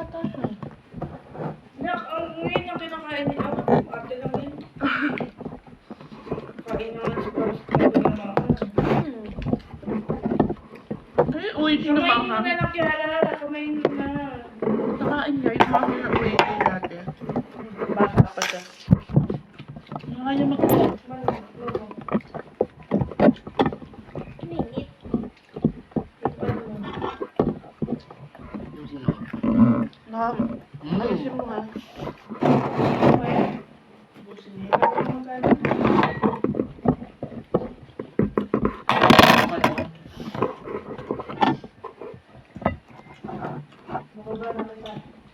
bata siya. Ngayon yung kinakain niya. Ate lang yun. Kain naman si First. Ay, uwi siya na Kumain mo baka. na lang kaya. Kumain mo na. Nakain niya. Yung mga na uwi siya dati. Bata pa siya. Nakain niya mag-uwi. Minit. Yung sino? Ayusin mo nga. Busin mo.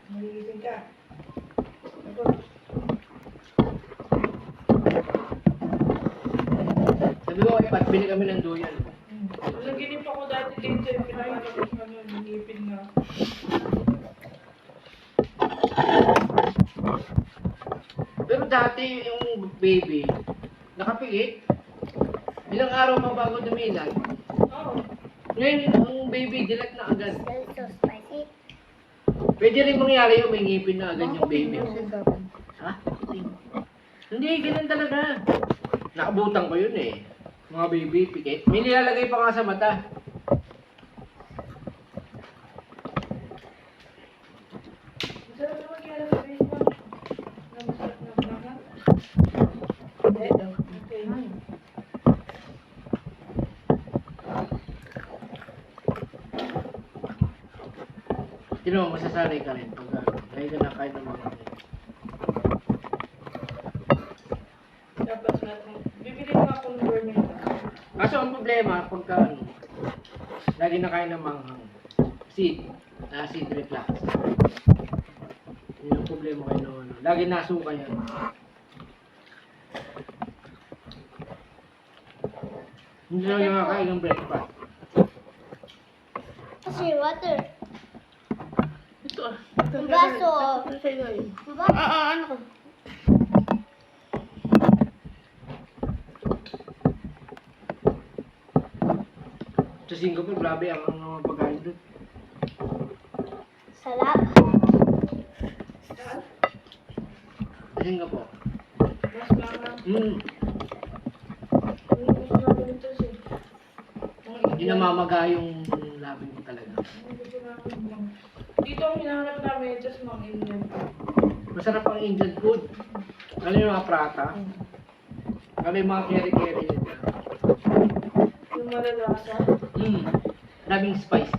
Magigising ka. Sabi ko, ipat, bili kami ng duyan. Naginip ako dati dito yung pinapalabas na nun, nangipin na. Pero dati yung baby, nakapikit. Ilang araw pa bago dumilag. Oo. Ngayon, ang baby, dilat na agad. So spicy. Pwede rin mangyari yung may ngipin na agad yung baby. Sinasabi. Ha? Hindi, ganun talaga. Nakabutan ko yun eh. Mga baby, pikit. May nilalagay pa nga sa mata. Masarap naman kaya sa face mo. Masarap na baka. Hindi daw. Okay. Sino mo, masasanay ka rin pag kaya ka na kahit ng mga kapit. Dapat natin. Bibili ko akong formula. Kaso ang problema, pagka ano, lagi na kain ng manghang. Acid reflux. Yun ang problema kayo ng ano. Lagi nasuka yan. Hindi lang yung nakakain ng breakfast. Kasi water. Ito ah. Ang baso. Ito sa iyo. Diba? Ano ko? Sa Singapore, grabe ang mga pagkain doon. Salap. Sa Singapore. Mas mahal. Mas mahal ito siya. Hindi namamaga yung labing ko talaga. Dito ang hinahanap namin, just mga Indian. Masarap ang Indian food. Ano yung mga prata? Ano yung mga keri-keri nila? Yung malalasa. Daming spice.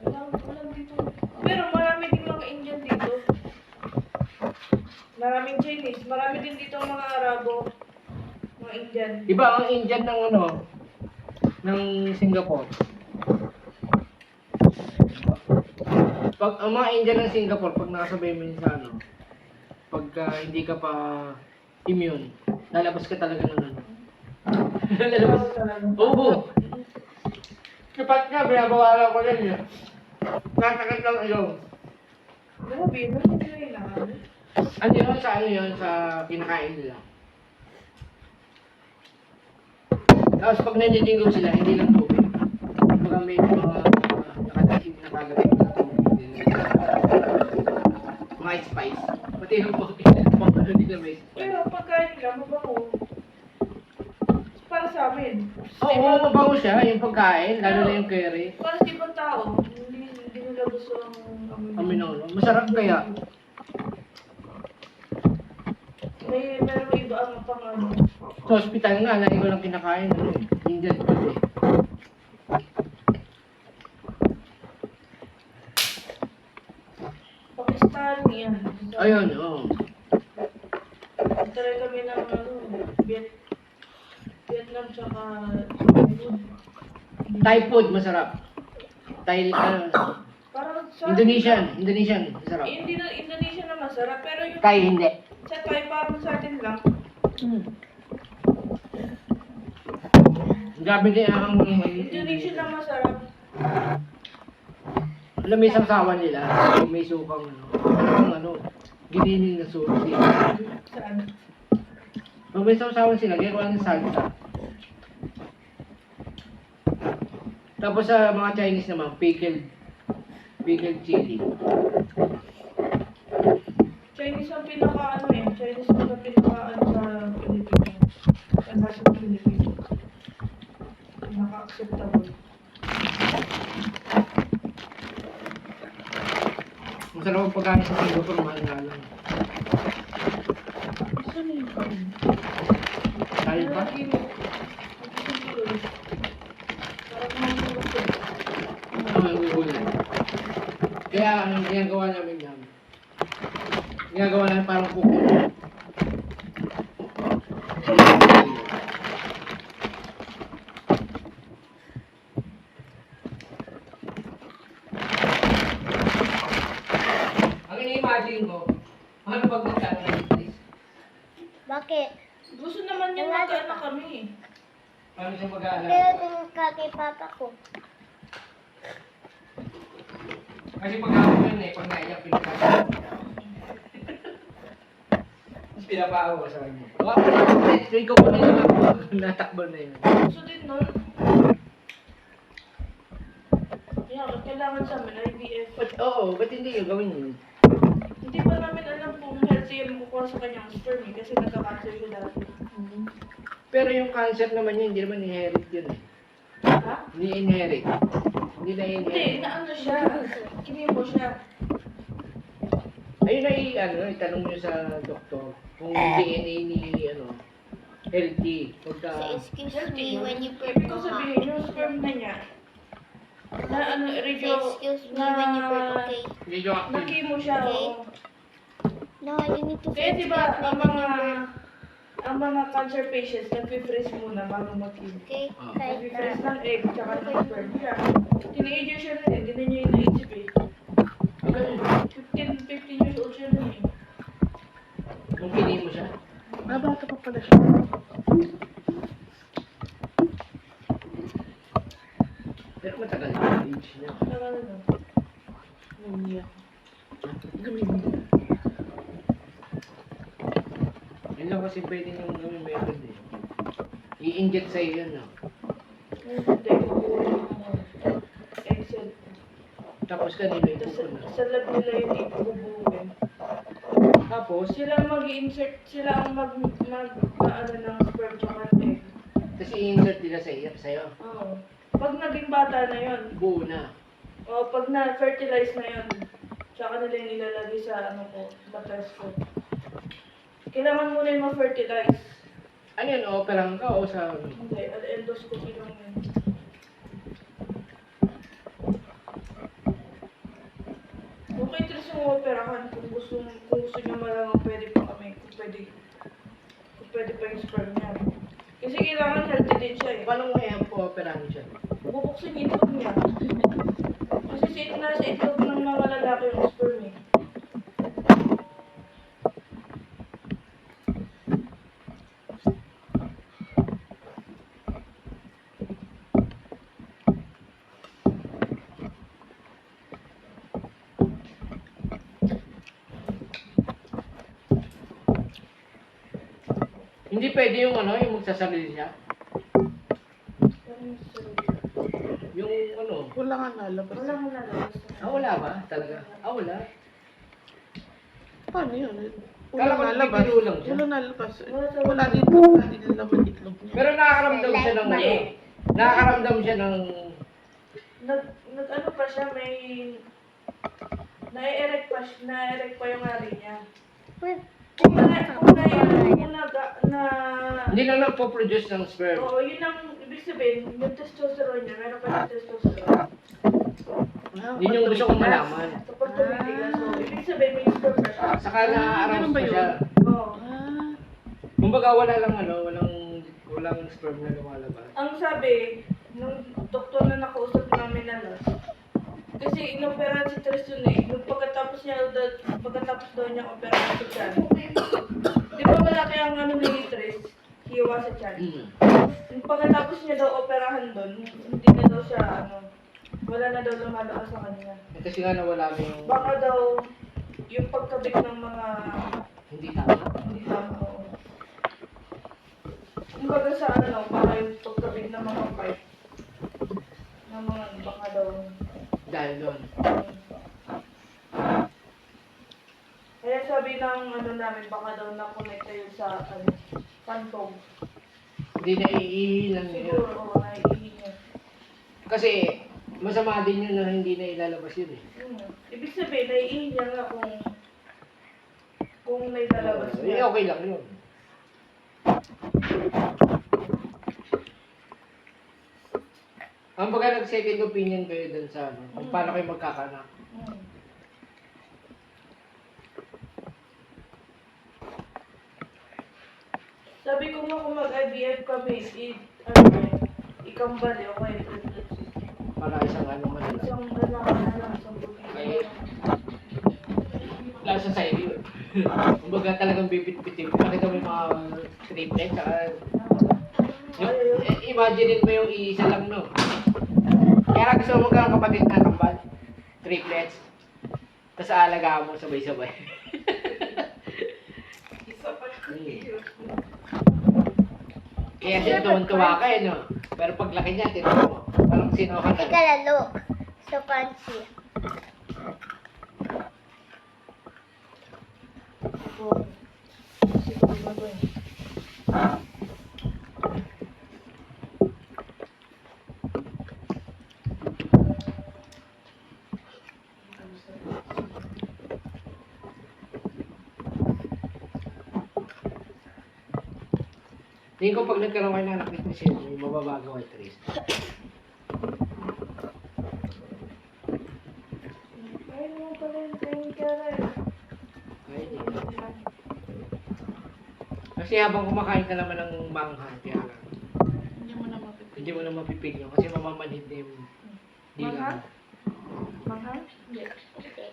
Walang dito. Pero marami din mga Indian dito. Maraming Chinese. Marami din dito mga Arabo. Mga Indian. Iba ang Indian ng ano, ng Singapore. Pag ang mga Indian ng Singapore, pag nakasabay mo yun sa ano, pagka hindi ka pa immune, lalabas ka talaga ng ano. Lalabas. Oo. Kapat nga, binabawalan ko lang yun. Nasakit lang ilong. Grabe, bakit nila hinahanap? Ano yun? Sa ano yun? Sa kinakain nila. Tapos pag nanditingo sila, hindi lang tubig. Pag may mga nakatasig na kagawin na tubig. Mga spice. Pati yung pang ano nila may spice. Pero pagkain nila, mabango. Para sa amin. Oo, mabango siya, yung pagkain, lalo na yung curry. Para sa ibang tao, hindi nila gusto ang Kami na ano. Masarap kaya. Meron iba ang pang ano. Sa hospital nga, lagi ko lang kinakain. Ano, Indian food eh. Pakistani yan. Ayun, oo. Try kami ng ano, Vietnam tsaka food. Thai food, masarap. Thai, Parang sa Indonesian, masarap. Indonesia na masarap, pero yung Thai, hindi. sa Thai parang sa atin lang. Grabe din ang Indonesia na masarap. Alam mo yung sawsawan nila, may sukang ano, giniling na susi. Saan? Pag may sawsawan sila, gaya ko lang ng salsa. Tapos sa mga Chinese naman, pickled Pickled chili. Chinese ang pinaka-ano eh. Chinese ang pinaka-ano sa Pilipinas. Ang nasa Pilipinas. Pinaka-acceptable. Masarap ang pagkain sa Singapore, mahal nga lang. Saan na yung kain? Dahil ba? Ano ang gugulay? Kaya ang ginagawa namin yan, ginagawa namin parang kuko. Ang ini-imagine ko, ano pag nagkaroon ng English? Bakit? Gusto naman niya magkaanak kami. Paano siya mag-aalala? Pero tingin ka kay papa ko. Kasi pag-aaral yun eh, pag naiyak, pinagkakaroon. Tapos pinapaawa ko sa kanya. Wala ko na, tuwing ko kunin na ako, natakbo na yun. Gusto din nun. Kaya kailangan sa amin, IVF. Oo, ba't hindi yung gawin yun? Hindi pa namin alam kung healthy yung kukuha sa kanyang sperm eh, kasi nagka-cancer siya dati. Pero yung cancer naman yun, hindi naman inherit yun eh. Ha? Hindi inherit. Hindi na Hindi, inherit. naano siya. Kinimo siya. Ayun ay, itanong nyo sa doktor kung DNA ni, healthy. Pagka, So excuse Healthy me yun. when you Ibig birth ko ko ha. sabihin, yung sperm na niya, na ano, So radio, excuse me na, when you birth, okay? medyo active. nakimo siya, Okay. oo. No, you need to say Kaya diba, excuse me ang when you mga, birth. ang mga cancer patients, nag-freeze muna bago mag-chemo. Okay? Ah. Kahit Nag-freeze na. ng egg, tsaka ng sperm. Siya, teenager siya rin eh, hindi na niya yung naisip eh. 15 years old siya rin eh. Kung kinin mo siya. Ah, bata pa pala siya. Pero matagal na age niya. Ano. Umiyak. Gawin mo. Yun lang kasi pwede yung gawin method eh. I-inject sa'yo yun, no? Hindi, Excel. Tapos kanina Tapos ipupun na. sa lab nila yung ipububuin. Tapos, Sila ang mag-i-insert, sila ang ano ng sperm tsaka egg. kasi i-insert nila sa'yo. Oo. Pag naging bata na yon, Buo na. o pag na-fertilize na yon, tsaka nila yung nilalagay sa ano ko, batas ko. Kailangan muna yung ma-fertilize. Ano yun, operahan ka o sa... Hindi, endoscopy lang yun. Okay, Tris, yung operahan kung gusto niya malaman pwede pa kami, kung pwede pa yung sperm niya. Kasi kailangan healthy din siya eh. Paano mo i-operahan siya? Bubuksan yung itlog niya. Kasi nasa itlog ng mga lalaki yung sperm eh. Hindi pwede yung yung magsasarili siya. Yung Wala nga nalabas. Wala mo lalabas. wala ba? Talaga? Wala. Paano yun? Kala ko Wala nalabas. nagpipilo lang siya. Wala nalabas. Wala Wala din laman itlog niya. Pero nakakaramdam siya ng Mali. Nakakaramdam siya ng... Nag-ano pa siya, may... Na-erect pa yung hari niya. Kung Hindi lang nagpo-produce ng sperm. Oo, yun ang ibig sabihin, yung testosterone niya, meron pa yung testosterone. Yun yung gusto kong malaman. Kapag tumitigas, so ibig sabihin may sperm pa siya. Saka na-arouse ganun ba pa yun? siya. Oo. Ah, Kumbaga wala lang walang sperm na lumalabas. Ang sabi, nung doktor na nakausap namin na last, kasi inoperahan si Tristan eh, nung pagkatapos daw niya operahan sa tiyan. Di ba malaki ang ano ni Tris? Hiwa sa tiyan. Nung pagkatapos niya daw operahan doon, hindi na daw siya wala na daw lumalakas sa kanya. Kasi nga nawala mo yung... Baka daw yung pagkabit ng mga Hindi tama. hindi tama. Kumbaga sa baka yung pagkabit ng mga pipe. Ng mga baka daw Dahil doon. sabi ng ano namin, baka daw na-connect kayo sa pantong. Hindi na iilang Siguro, yun. oo, naiihi niya. Kasi masama din yun na hindi na ilalabas yun eh. Ibig sabihin, naiihi niya nga kung may lalabas Eh, niya. okay lang yun. Ang baga nag-second opinion kayo dun sa ano, kung paano kayo magkakanak. Hmm. Sabi ko nga kung mag-IVF kami, ikambali, okay, Para isang ano man lang. isang ganahan, isang Ay. buti. Lasa sa iyo. Kumbaga talagang bibit-bitin. Nakita mo yung mga triplets. Imagine mo yung isa lang, no? Kaya gusto mo magkaroon kapatid na kambal. Triplets. Tapos aalagaan mo sabay-sabay. Isa pa yun. Kaya siya tuwan-tuwa ka eh, no? Pero paglaki niya, tinanong mo. Parang sino ka Ika na. lalo. So fancy. Siguro na ba yun? Tingin ko pag nagkaroon kayo ng anak ni Michelle, may mababago at least. Ay, mo pala yung training ka rin. Ay, di. Kasi habang kumakain ka naman ng manghang, kaya Hindi mo na mapipili. hindi mo na mapipigil kasi mamamanhid na yung dila mo. Manghang? Hindi. Hindi.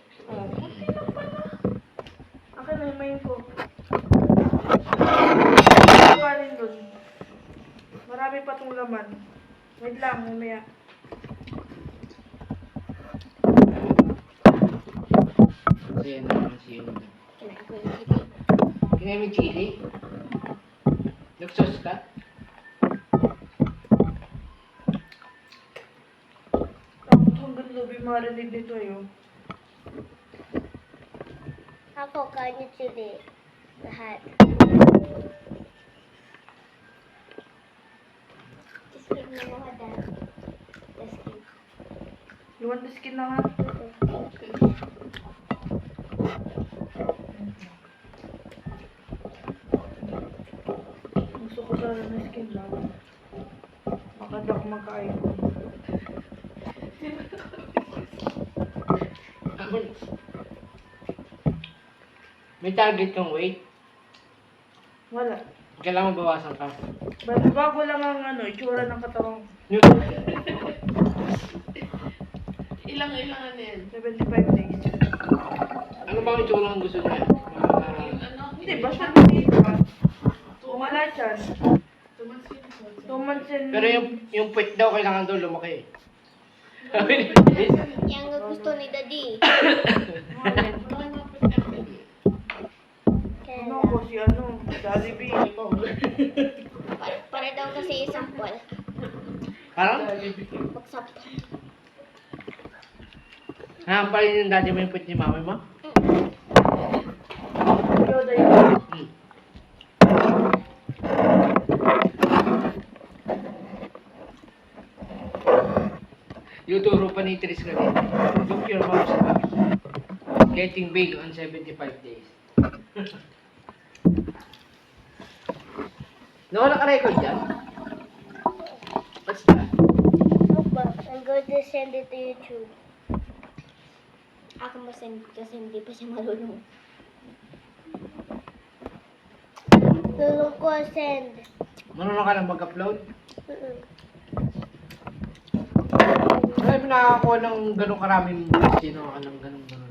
Akin na yung main ko. Kanin dun. Marami pa tong laman. Wait lang, mamaya. Kasi yan naman si yun. Kinain ko yung chili. Kinain mo yung chili? Nagsos ka? Tapos hanggang lubi marinig nito yun. Ako, kain yung chili. Lahat. Skin mo mo ka dad. The skin. You want the skin na nga? Gusto ko sana ng skin lang. Makada ko makain. May target kang weight? Wala. Kailangan bawasan ka. Bago lang ang itsura ng katawan. Yung, Ilang ano yan? 75 days. ano bang itsura ang gusto niya? Yung ano? Hindi, basta dito ka. Wala dyan. Tumansin. 2 months and... Pero yung puwet daw kailangan daw lumaki. Yan ang gusto ni daddy. Kaya Ano ko si Jollibee. para daw kasi isang pol. Parang? Pagsapol. Nahampalin yung daddy mo yung puwet ni mami mo? Yoda yun. Hmm. Yung turo pa ni Tris kanina. Look your mom's back. Getting big on 75 days. Nawala ka record dyan? What's that? I'm going to send it to YouTube. Ako masend kasi hindi pa siya marunong. Tulong ko send. Marunong ka lang mag-upload? Wala mo nakakakuha ng ganong karaming sino ka ng ganong lang.